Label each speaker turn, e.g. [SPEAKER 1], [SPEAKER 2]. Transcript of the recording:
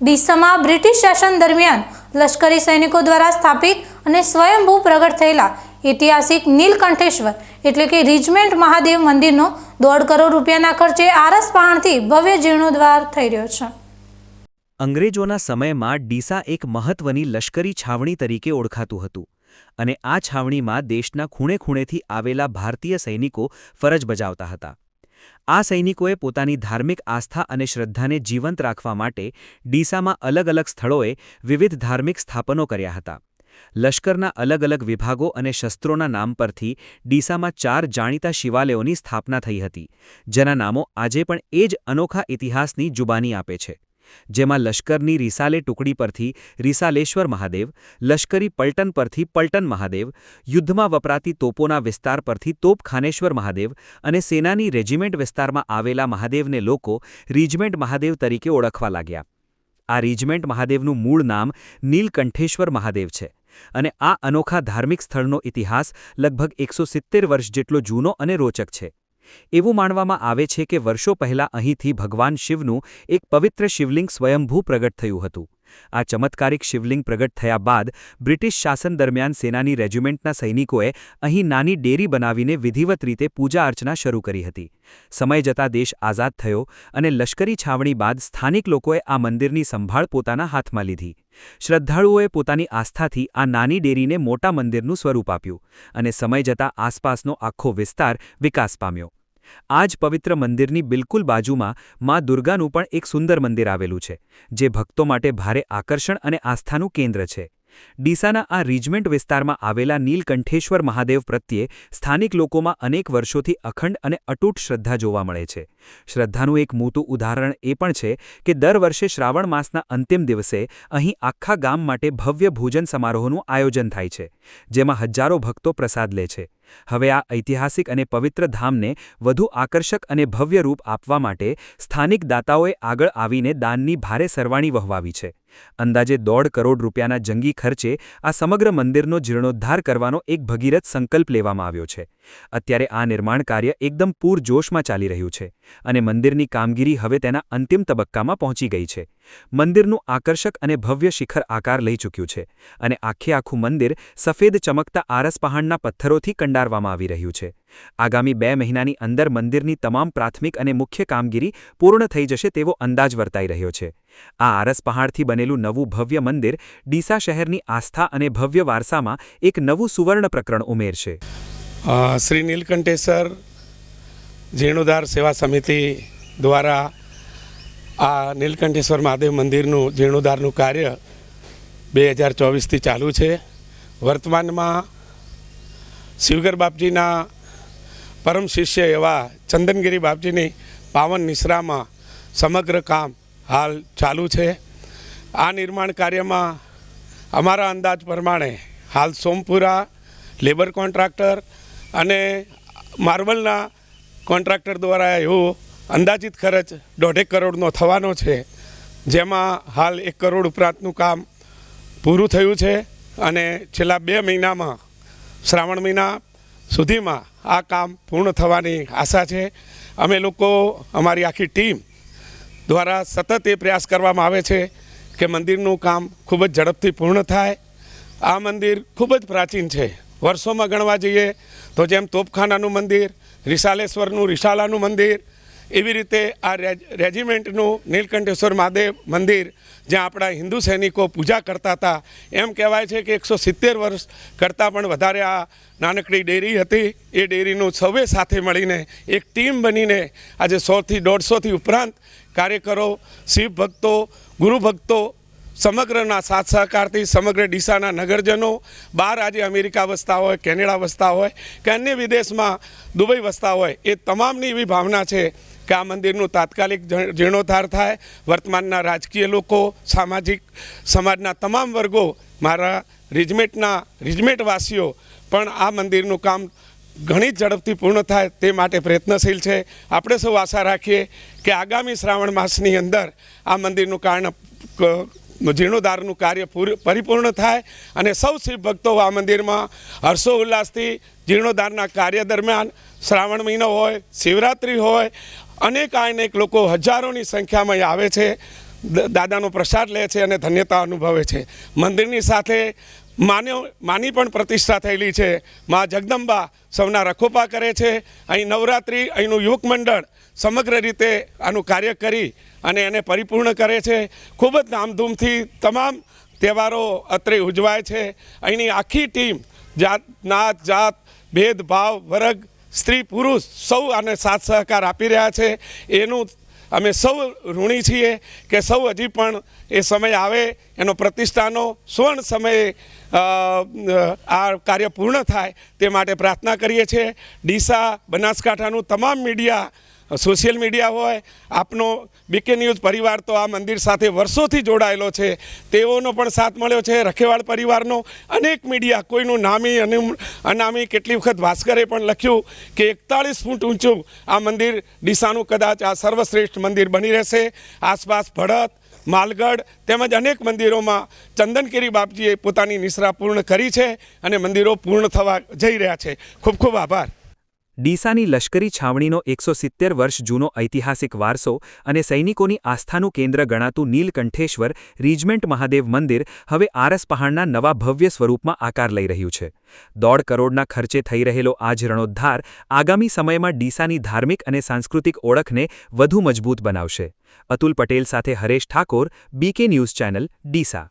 [SPEAKER 1] ડીસામાં British શાસન દરમિયાન લશ્કરી સૈનિકો દ્વારા સ્થાપિત અને સ્વયંભૂ પ્રગટ થયેલા ઐતિહાસિક નીલકંઠેશ્વર એટલે કે રીજમેન્ટ મહાદેવ મંદિરનો 1.5 કરોડ રૂપિયાના ખર્ચે આરસપહાણથી ભવ્ય જીર્ણોદ્ધાર થઈ રહ્યો છે।
[SPEAKER 2] અંગ્રેજોના સમયમાં ડીસા એક મહત્વની લશ્કરી છાવણી તરીકે ઓળખાતું હતું અને આ છાવણીમાં દેશના ખૂણે ખૂણેથી આવેલા ભારતીય સૈનિકો ફરજ બજાવતા હતા। આ સૈનિકોએ પોતાની ધાર્મિક આસ્થા અને શ્રદ્ધાને જીવંત રાખવા માટે ડીસામાં અલગ અલગ સ્થળોએ વિવિધ ધાર્મિક સ્થાપનો કર્યા હતા। લશ્કરના અલગ અલગ વિભાગો અને શસ્ત્રોના નામ પરથી ડીસામાં 4 જાણીતા શિવાલયોની સ્થાપના થઈ હતી, જેના નામો આજે પણ એ જ અનોખા ઇતિહાસની જુબાની આપે છે, જેમાં લશ્કરની રિસાલે ટુકડી પરથી રિસાલેશ્વર મહાદેવ, લશ્કરી પલટન પરથી પલટન મહાદેવ, યુદ્ધમાં વપરાતી તોપોના વિસ્તાર પરથી તોપખાનેશ્વર મહાદેવ અને સેનાની રેજિમેન્ટ વિસ્તારમાં આવેલા મહાદેવને લોકો રીજમેન્ટ મહાદેવ તરીકે ઓળખવા લાગ્યા। આ રીજમેન્ટ મહાદેવનું મૂળ નામ નીલકંઠેશ્વર મહાદેવ છે અને આ અનોખા ધાર્મિક સ્થળનો ઇતિહાસ લગભગ 170 વર્ષ જેટલો જૂનો અને રોચક છે। એવું માનવામાં આવે છે કે વર્ષો પહેલાં અહીંથી ભગવાન શિવનું એક પવિત્ર શિવલિંગ સ્વયંભૂ પ્રગટ થયું હતું। આ ચમત્કારિક શિવલિંગ પ્રગટ થયા બાદ બ્રિટિશ શાસન દરમિયાન સેનાની રેજિમેન્ટના સૈનિકોએ અહીં નાની ડેરી બનાવીને વિધિવત રીતે પૂજા અર્ચના શરૂ કરી હતી। સમય જતાં દેશ આઝાદ થયો અને લશ્કરી છાવણી બાદ સ્થાનિક લોકોએ આ મંદિરની સંભાળ પોતાના હાથમાં લીધી। શ્રદ્ધાળુઓએ પોતાની આસ્થાથી આ નાની ડેરીને મોટા મંદિરનું સ્વરૂપ આપ્યું અને સમય જતાં આસપાસનો આખો વિસ્તાર વિકાસ પામ્યો। આ જ પવિત્ર મંદિરની બિલકુલ બાજુમાં મા દુર્ગાનું પણ એક સુંદર મંદિર આવેલું છે, જે ભક્તો માટે ભારે આકર્ષણ અને આસ્થાનું કેન્દ્ર છે। ડીસાના આ રીજમેન્ટ વિસ્તારમાં આવેલા નીલકંઠેશ્વર મહાદેવ પ્રત્યે સ્થાનિક લોકોમાં અનેક વર્ષોથી અખંડ અને અતૂટ શ્રદ્ધા જોવા મળે છે। શ્રદ્ધાનું એક મોટું ઉદાહરણ એ પણ છે કે દર વર્ષે શ્રાવણ માસના અંતિમ દિવસે અહીં આખા ગામ માટે ભવ્ય ભોજન સમારોહનું આયોજન થાય છે, જેમાં હજારો ભક્તો પ્રસાદ લે છે। હવે આ ઐતિહાસિક અને પવિત્ર ધામને વધુ આકર્ષક અને ભવ્ય રૂપ આપવા માટે સ્થાનિક દાતાઓએ આગળ આવીને દાનની ભારે સરવાણી વહાવી છે। અંદાજે 1.5 કરોડ રૂપિયાના જંગી ખર્ચે આ સમગ્ર મંદિરનો જીર્ણોદ્ધાર કરવાનો એક ભગીરથ સંકલ્પ લેવામાં આવ્યો છે। અત્યારે આ નિર્માણ કાર્ય એકદમ પૂરજોશમાં ચાલી રહ્યું છે અને મંદિરની કામગીરી હવે તેના અંતિમ તબક્કામાં પહોંચી ગઈ છે। મંદિરનું આકર્ષક અને ભવ્ય શિખર આકાર લઈ ચૂક્યું છે અને આખું મંદિર સફેદ ચમકતા આરસપહાણના પથ્થરોથી કંડારવામાં આવી રહ્યું છે। આગામી 2 મહિનાની અંદર મંદિરની તમામ પ્રાથમિક અને મુખ્ય કામગીરી પૂર્ણ થઈ જશે તેવો અંદાજ વર્તાઈ રહ્યો છે। આ આરસપહાણથી બનેલું નવું ભવ્ય મંદિર ડીસા શહેરની આસ્થા અને ભવ્ય વારસામાં એક નવું સુવર્ણ પ્રકરણ ઉમેરશે।
[SPEAKER 3] શ્રી નીલકંઠેશ્વર જીર્ણોદ્ધાર સેવા સમિતિ દ્વારા આ નીલકંઠેશ્વર મહાદેવ મંદિરનું જીર્ણોદ્ધારનું કાર્ય 2024થી ચાલુ છે। વર્તમાનમાં શિવગર બાપજીના પરમ શિષ્ય એવા ચંદનગીરી બાપજીની પાવન નિશ્રામાં સમગ્ર કામ હાલ ચાલુ છે। આ નિર્માણ કાર્યમાં અમારા અંદાજ પ્રમાણે હાલ સોમપુરા લેબર કોન્ટ્રાક્ટર અને માર્બલના કોન્ટ્રાક્ટર દ્વારા એવો અંદાજિત ખર્ચ 1.5 કરોડનો થવાનો છે, જેમાં હાલ 1 કરોડ ઉપરાંતનું કામ પૂરું થયું છે અને છેલ્લા 2 મહિનામાં શ્રાવણ મહિના સુધીમાં આ કામ પૂર્ણ થવાની આશા છે। અમે લોકો અમારી આખી ટીમ દ્વારા સતત એ પ્રયાસ કરવામાં આવે છે કે મંદિરનું કામ ખૂબ જ ઝડપથી પૂર્ણ થાય। આ મંદિર ખૂબ જ પ્રાચીન છે। વર્ષોમાં ગણવા જઈએ તો જેમ તોપખાનાનું મંદિર, રિસાલેશ્વરનું રિસાલાનું મંદિર, એવી રીતે આ રેજિમેન્ટનું નીલકંઠેશ્વર મહાદેવ મંદિર જ્યાં આપણા હિન્દુ સૈનિકો પૂજા કરતા હતા, એમ કહેવાય છે કે 170 વર્ષ કરતાં પણ વધારે આ નાનકડી ડેરી હતી। એ ડેરીનું સૌએ સાથે મળીને એક ટીમ બનીને આજે 100થી 150થી ઉપરાંત કાર્યકરો, શિવ ભક્તો, ગુરુ ભક્તો સમગ્રના સાથ સહકારથી સમગ્ર ડીસાના નગરજનો, બહાર આજે અમેરિકા વસતા હોય, કેનેડા વસતા હોય કે અન્ય વિદેશમાં દુબઈ વસતા હોય, એ તમામની એવી ભાવના છે કે આ મંદિરનું તાત્કાલિક જીર્ણોદ્ધાર થાય। વર્તમાનના રાજકીય લોકો, સામાજિક સમાજના તમામ વર્ગો, મારા રિજમેન્ટવાસીઓ પણ આ મંદિરનું કામ ઘણી ઝડપથી પૂર્ણ થાય તે માટે પ્રયત્નશીલ છે। આપણે સૌ આશા રાખીએ કે આગામી શ્રાવણ માસની અંદર આ મંદિરનું જીર્ણોદ્ધારનું કાર્ય પરિપૂર્ણ થાય અને સૌ શિવ ભક્તો આ મંદિરમાં હર્ષો ઉલ્લાસથી જીર્ણોદ્ધારના કાર્ય દરમિયાન શ્રાવણ મહિનો હોય, શિવરાત્રિ હોય, અનેક લોકો હજારોની સંખ્યામાં આવે છે। દાદાનો પ્રસાદ લે છે અને ધન્યતા અનુભવે છે. મંદિરની સાથે માની પણ પ્રતિષ્ઠા થયેલી છે. મા જગદંબા સૌના રખોપા કરે છે. અહીં નવરાત્રિ, અહીંનું યુવક મંડળ સમગ્ર રીતે આનું કાર્ય કરી અને એને પરિપૂર્ણ કરે છે. ખૂબ જ ધામધૂમથી તમામ તહેવારો અત્રે ઉજવાય છે. અહીંની આખી ટીમ નાત જાત ભેદભાવ વર્ગ સ્ત્રી પુરુષ સૌ આને સાથ સહકાર આપી રહ્યા છે. એનું અમે સૌ ઋણી છીએ કે સૌ હજી પણ એ સમય આવે એનો પ્રતિષ્ઠાનો સુવર્ણ સમયે આ કાર્ય પૂર્ણ થાય તે માટે પ્રાર્થના કરીએ છીએ. ડીસા બનાસકાંઠાનું તમામ મીડિયા, સોશિયલ મીડિયા હોય, આપનો બીકે ન્યૂઝ પરિવાર તો આ મંદિર સાથે વર્ષોથી જોડાયેલો છે, તેઓનો પણ સાથ મળ્યો છે. રખેવાળ પરિવારનો અનેક મીડિયા, કોઈનું નામી અને અનામી, કેટલી વખત ભાસ્કરે પણ લખ્યું કે 41 ફૂટ ઊંચું આ મંદિર ડીસાનું કદાચ આ સર્વશ્રેષ્ઠ મંદિર બની રહેશે. આસપાસ ભડત, માલગઢ તેમજ અનેક મંદિરોમાં ચંદનગીરી બાપજીએ પોતાની નિશ્રા પૂર્ણ કરી છે અને મંદિરો પૂર્ણ થવા જઈ રહ્યા છે. ખૂબ ખૂબ આભાર.
[SPEAKER 2] ડીસાની લશ્કરી છાવણીનો 170 વર્ષ જૂનો ઐતિહાસિક વારસો અને સૈનિકોની આસ્થાનું કેન્દ્ર ગણાતું નીલકંઠેશ્વર રીજમેન્ટ મહાદેવ મંદિર હવે આરસ પહાડના નવા ભવ્ય સ્વરૂપમાં આકાર લઈ રહ્યું છે. 1.5 કરોડના ખર્ચે થઈ રહેલો આ જ રણોદ્ધાર આગામી સમયમાં ડીસાની ધાર્મિક અને સાંસ્કૃતિક ઓળખને વધુ મજબૂત બનાવશે. અતુલ પટેલ સાથે Haresh Thakor, BK news channel, Deesa.